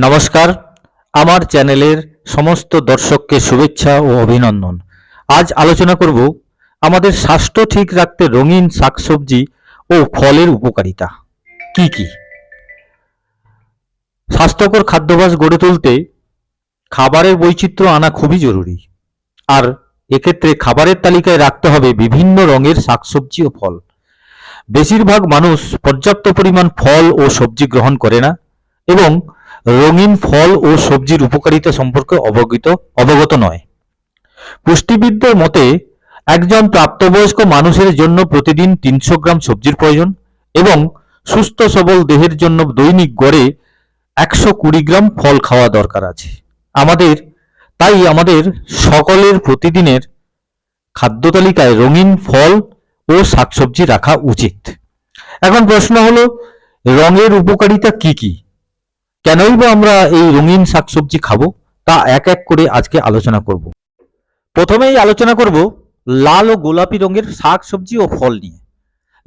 নমস্কার, আমার চ্যানেলের সমস্ত দর্শককে শুভেচ্ছা ও অভিনন্দন। আজ আলোচনা করব আমাদের স্বাস্থ্য ঠিক রাখতে রঙিন শাকসবজি ও ফলের উপকারিতা কি কি। স্বাস্থ্যকর খাদ্যাভ্যাস গড়ে তুলতে খাবারের বৈচিত্র্য আনা খুবই জরুরি। আর এক্ষেত্রে খাবারের তালিকায় রাখতে হবে বিভিন্ন রঙের শাকসবজি ও ফল। বেশিরভাগ মানুষ পর্যাপ্ত পরিমাণ ফল ও সবজি গ্রহণ করে না এবং রঙিন ফল ও সবজির উপকারিতা সম্পর্কে অবগত নয়। পুষ্টিবিদদের মতে একজন প্রাপ্তবয়স্ক মানুষের জন্য প্রতিদিন ৩০০ গ্রাম সবজির প্রয়োজন এবং সুস্থ সবল দেহের জন্য দৈনিক গড়ে ১২০ গ্রাম ফল খাওয়া দরকার আছে। আমাদের সকলের প্রতিদিনের খাদ্য তালিকায় রঙিন ফল ও শাকসবজি রাখা উচিত। এখন প্রশ্ন হলো, রঙের উপকারিতা কি কি, কেনই বা আমরা এই রঙিন শাকসবজি খাবো, তা এক এক করে আজকে আলোচনা করব। প্রথমেই আলোচনা করব লাল ও গোলাপি রঙের শাকসবজি ও ফল নিয়ে।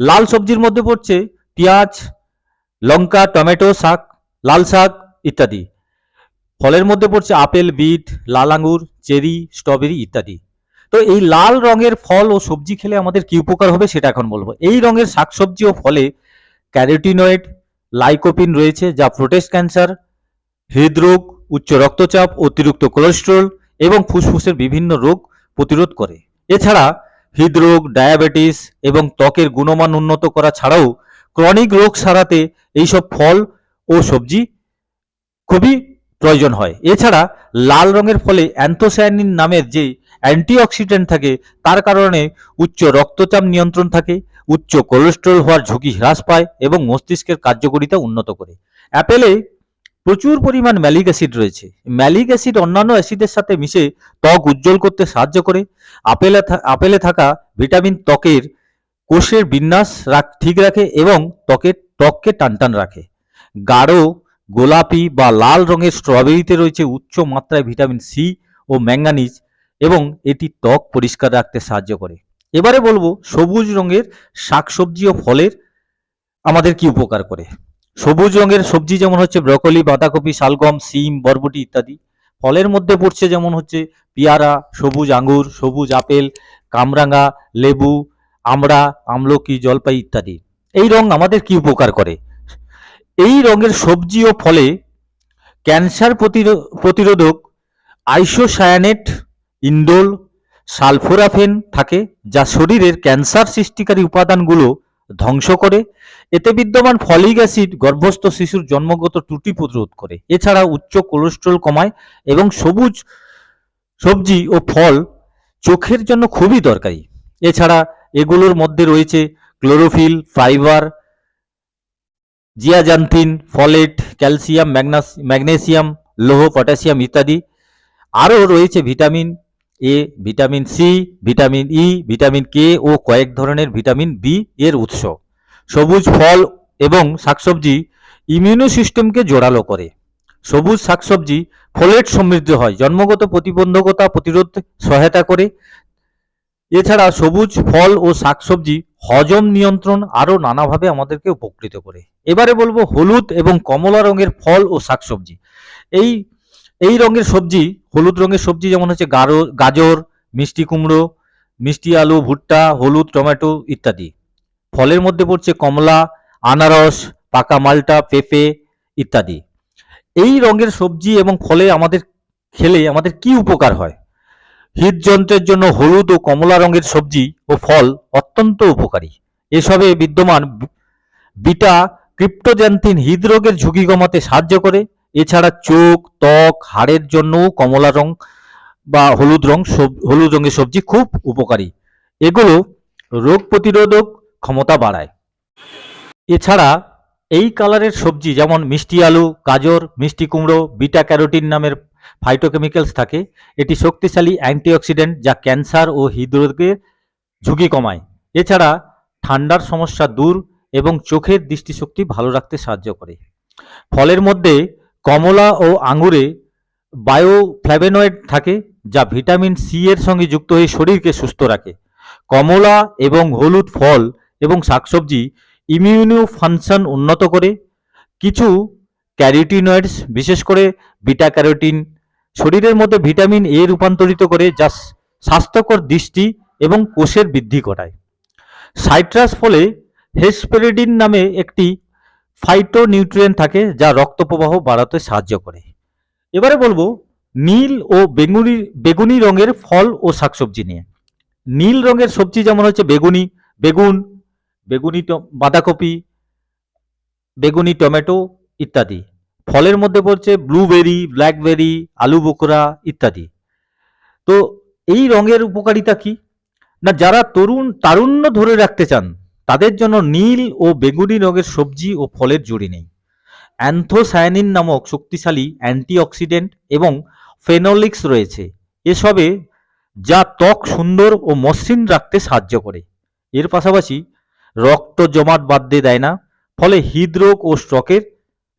লাল সবজির মধ্যে পড়ছে পেঁয়াজ, লঙ্কা, টমেটো, শাক, লাল শাক ইত্যাদি। ফলের মধ্যে পড়ছে আপেল, বিট, লাল আঙ্গুর, চেরি, স্ট্রবেরি ইত্যাদি। তো এই লাল রঙের ফল ও সবজি খেলে আমাদের কি উপকার হবে সেটা এখন বলবো। এই রঙের শাকসবজি ও ফলে ক্যারোটিনয়েড, লাইকোপিন রয়েছে, যা প্রোস্টেট ক্যান্সার, হৃদরোগ, উচ্চ রক্তচাপ, অতিরিক্ত কোলেস্টেরল এবং ফুসফুসের বিভিন্ন রোগ প্রতিরোধ করে। এছাড়া হৃদরোগ, ডায়াবেটিস এবং ত্বকের গুণমান উন্নত করা ছাড়াও ক্রনিক রোগ সারাতে এইসব ফল ও সবজি খুবই প্রয়োজন হয়। এছাড়া লাল রঙের ফলে অ্যান্থোসায়ানিন নামের যে অ্যান্টিঅক্সিডেন্ট থাকে, তার কারণে উচ্চ রক্তচাপ নিয়ন্ত্রণ থাকে, উচ্চ কোলেস্টেরল হওয়ার ঝুঁকি হ্রাস পায় এবং মস্তিষ্কের কার্যকারিতা উন্নত করে। অ্যাপেলে প্রচুর পরিমাণ ম্যালিক অ্যাসিড রয়েছে। ম্যালিক অ্যাসিড অন্যান্য অ্যাসিডের সাথে মিশে ত্বক উজ্জ্বল করতে সাহায্য করে। আপেলে থাকা ভিটামিন ত্বকের কোষের বিন্যাস ঠিক রাখে এবং ত্বককে টানটান রাখে। গাঢ় গোলাপি বা লাল রঙের স্ট্রবেরিতে রয়েছে উচ্চ মাত্রায় ভিটামিন সি ও ম্যাঙ্গানিজ এবং এটি ত্বক পরিষ্কার রাখতে সাহায্য করে। এবারে বলবো সবুজ রঙের শাকসবজি ও ফলের আমাদের কি উপকার করে। সবুজ রঙের সবজি যেমন হচ্ছে ব্রকলি, বাঁধাকপি, শালগম, সিম, বরবটি ইত্যাদি। ফলের মধ্যে পড়ছে যেমন হচ্ছে পেয়ারা, সবুজ আঙ্গুর, সবুজ আপেল, কামরাঙা, লেবু, আমড়া, আমলকি, জলপাই ইত্যাদি। এই রং আমাদের কি উপকার করে? এই রঙের সবজি ও ফলে ক্যান্সার প্রতিরোধক আইসোসায়ানেট, ইন্ডোল, সালফোরাফেন থাকে, যা শরীরের ক্যান্সার সৃষ্টিকারী উপাদানগুলো ধ্বংস করে। এতে বিদ্যমান ফলিক অ্যাসিড গর্ভস্থ শিশুর জন্মগত ত্রুটি প্রতিরোধ করে। এছাড়া উচ্চ কোলেস্টেরল কমায় এবং সবুজ সবজি ও ফল চোখের জন্য খুবই দরকারি। এছাড়া এগুলোর মধ্যে রয়েছে chlorophyll, fibre, zeaxanthin, folate, calcium, magnesium, লৌহ, পটাশিয়াম ইত্যাদি। আরও রয়েছে vitamin A, vitamin C, vitamin E, vitamin K ও কয়েক ধরনের ভিটামিন বি এর উৎস। সবুজ ফল এবং শাকসবজি ইমিউনো সিস্টেমকে জোরালো করে। সবুজ শাকসবজি ফোলেট সমৃদ্ধ হয়, জন্মগত প্রতিবন্ধকতা প্রতিরোধে সহায়তা করে। এছাড়া সবুজ ফল ও শাকসবজি হজম নিয়ন্ত্রণ আরও নানাভাবে আমাদেরকে উপকৃত করে। এবারে বলবো হলুদ এবং কমলা রঙের ফল ও শাকসবজি। এই রঙের সবজি, হলুদ রঙের সবজি যেমন হচ্ছে গাজর, মিষ্টি কুমড়ো, মিষ্টি আলু, ভুট্টা, হলুদ টমেটো ইত্যাদি। ফলের মধ্যে পড়ছে কমলা, আনারস, পাকা মাল্টা, পেঁপে ইত্যাদি। এই রঙের সবজি এবং ফলে খেলে আমাদের কি উপকার হয়? হৃদযন্ত্রের জন্য হলুদ ও কমলা রঙের সবজি ও ফল অত্যন্ত উপকারী। এসবে বিদ্যমান বিটা ক্রিপ্টোজ্যান্থিন হৃদরোগের ঝুঁকি কমাতে সাহায্য করে। এছাড়া চোখ, ত্বক, হাড়ের জন্য কমলা রং বা হলুদ রঙের সবজি খুব উপকারী। এগুলো রোগ প্রতিরোধক ক্ষমতা বাড়ায়। এছাড়া এই কালারের সবজি যেমন মিষ্টি আলু, গাজর, মিষ্টি কুমড়ো, বিটা ক্যারোটিন নামের ফাইটোকেমিক্যালস থাকে। এটি শক্তিশালী অ্যান্টিঅক্সিডেন্ট যা ক্যান্সার ও হৃদরোগের ঝুঁকি কমায়। এছাড়া ঠান্ডার সমস্যা দূর এবং চোখের দৃষ্টিশক্তি ভালো রাখতে সাহায্য করে। ফলের মধ্যে কমলা ও আঙুরে বায়োফ্ল্যাভোনয়েড থাকে, যা ভিটামিন সি এর সঙ্গে যুক্ত হয়ে শরীরকে সুস্থ রাখে। কমলা এবং হলুদ ফল এবং শাকসবজি ইমিউনো ফাংশন উন্নত করে। কিছু ক্যারোটিনয়েডস, বিশেষ করে বিটা ক্যারোটিন শরীরের মধ্যে ভিটামিন এ রূপান্তরিত করে, যা স্বাস্থ্যকর দৃষ্টি এবং কোষের বৃদ্ধি ঘটায়। সাইট্রাস ফলে হেসপেরিডিন নামে একটি ফাইটোনিউট্রিয়েন্ট থাকে, যা রক্ত প্রবাহ বাড়াতে সাহায্য করে। এবারে বলবো নীল ও বেগুনি রঙের ফল ও শাকসবজি নিয়ে। নীল রঙের সবজি যেমন হচ্ছে বেগুন, বাঁধাকপি, বেগুনি টমেটো ইত্যাদি। ফলের মধ্যে পড়ছে ব্লুবেরি, ব্ল্যাকবেরি, আলু বোখরা ইত্যাদি। তো এই রঙের উপকারিতা কি না, যারা তারুণ্য ধরে রাখতে চান তাদের জন্য নীল ও বেগুনি রঙের সবজি ও ফলের জুড়ি নেই। অ্যান্থোসায়ানিন নামক শক্তিশালী অ্যান্টিঅক্সিডেন্ট এবং ফেনোলিক্স রয়েছে এসবে, যা ত্বক সুন্দর ও মসৃণ রাখতে সাহায্য করে। এর পাশাপাশি রক্ত জমাট বাঁধতে দেয় না, ফলে হৃদরোগ ও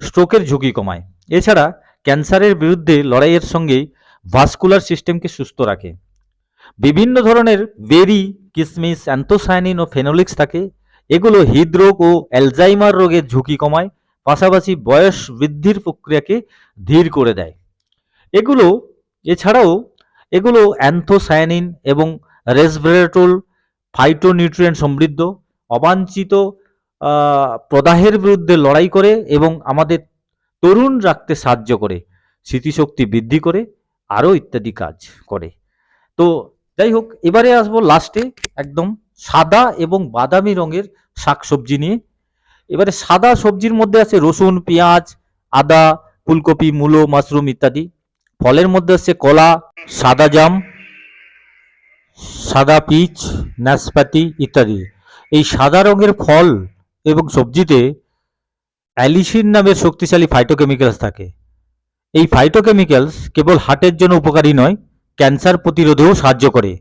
স্ট্রোকের ঝুঁকি কমায়। এছাড়া ক্যান্সারের বিরুদ্ধে লড়াইয়ের সঙ্গে ভাস্কুলার সিস্টেমকে সুস্থ রাখে। বিভিন্ন ধরনের বেরি, কিশমিশ অ্যান্থোসায়ানিন ও ফেনোলিক্স থাকে। এগুলো হৃদরোগ ও অ্যালজাইমার রোগের ঝুঁকি কমায়, পাশাপাশি বয়স বৃদ্ধির প্রক্রিয়াকে ধীর করে দেয়। এছাড়াও এগুলো অ্যান্থোসায়ানিন এবং রেসভেরাট্রল ফাইটোনিউট্রিয়েন্ট সমৃদ্ধ, অবাঞ্ছিত প্রদাহের বিরুদ্ধে লড়াই করে এবং আমাদের তরুণ রাখতে সাহায্য করে, স্মৃতিশক্তি বৃদ্ধি করে, আরও ইত্যাদি কাজ করে। তো যাই হোক, এবারে আসবো লাস্টে একদম সাদা এবং বাদামি রঙের শাকসবজি নিয়ে। এবারে সাদা সবজির মধ্যে আছে রসুন, পেঁয়াজ, আদা, ফুলকপি, মূলো, মাশরুম ইত্যাদি। ফলের মধ্যে আছে কলা, সাদা জাম, সাদা পিচ, নাশপাতি ইত্যাদি। এই সাদা রঙের ফল এবং সবজিতে অ্যালিসিন নামের শক্তিশালী ফাইটোকেমিক্যালস থাকে। এই ফাইটোকেমিক্যালস কেবল হার্টের জন্য উপকারী নয়, ক্যান্সার প্রতিরোধেও সাহায্য করে।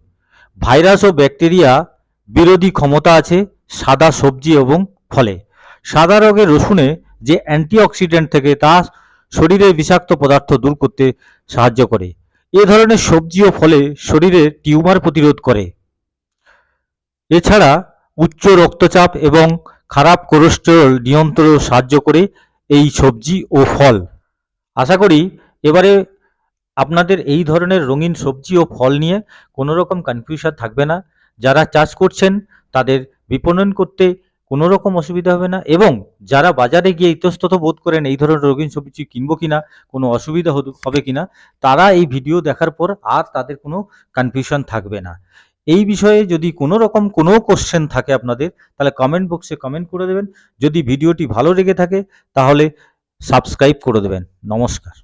ভাইরাস ও ব্যাকটেরিয়া বিরোধী ক্ষমতা আছে সাদা সবজি এবং ফলে। সাদা রঙের রসুনে যে অ্যান্টিঅক্সিডেন্ট থাকে তা শরীরের বিষাক্ত পদার্থ দূর করতে সাহায্য করে। এ ধরনের সবজি ও ফলে শরীরের টিউমার প্রতিরোধ করে। এছাড়া উচ্চ রক্তচাপ এবং খারাপ কোলেস্টেরল নিয়ন্ত্রণে সাহায্য করে এই সবজি ও ফল। আশা করি এবারে আপনাদের এই ধরনের রঙিন সবজি ও ফল নিয়ে কোনো রকম কনফিউশন থাকবে না। যারা চাষ করছেন তাদের বিপণন করতে কোনো রকম অসুবিধা হবে না, এবং যারা বাজারে গিয়ে ইতস্তত বোধ করেন এই ধরনের রঙিন সবজি কিনবো কিনা, কোনো অসুবিধা হবে কিনা, তারা এই ভিডিও দেখার পর আর তাদের কোনো কনফিউশন থাকবে না। এই বিষয়ে যদি কোনো রকম কোনো কোশ্চেন থাকে আপনাদের, তাহলে কমেন্ট বক্সে কমেন্ট করে দেবেন। যদি ভিডিওটি ভালো লেগে থাকে তাহলে সাবস্ক্রাইব করে দেবেন। নমস্কার।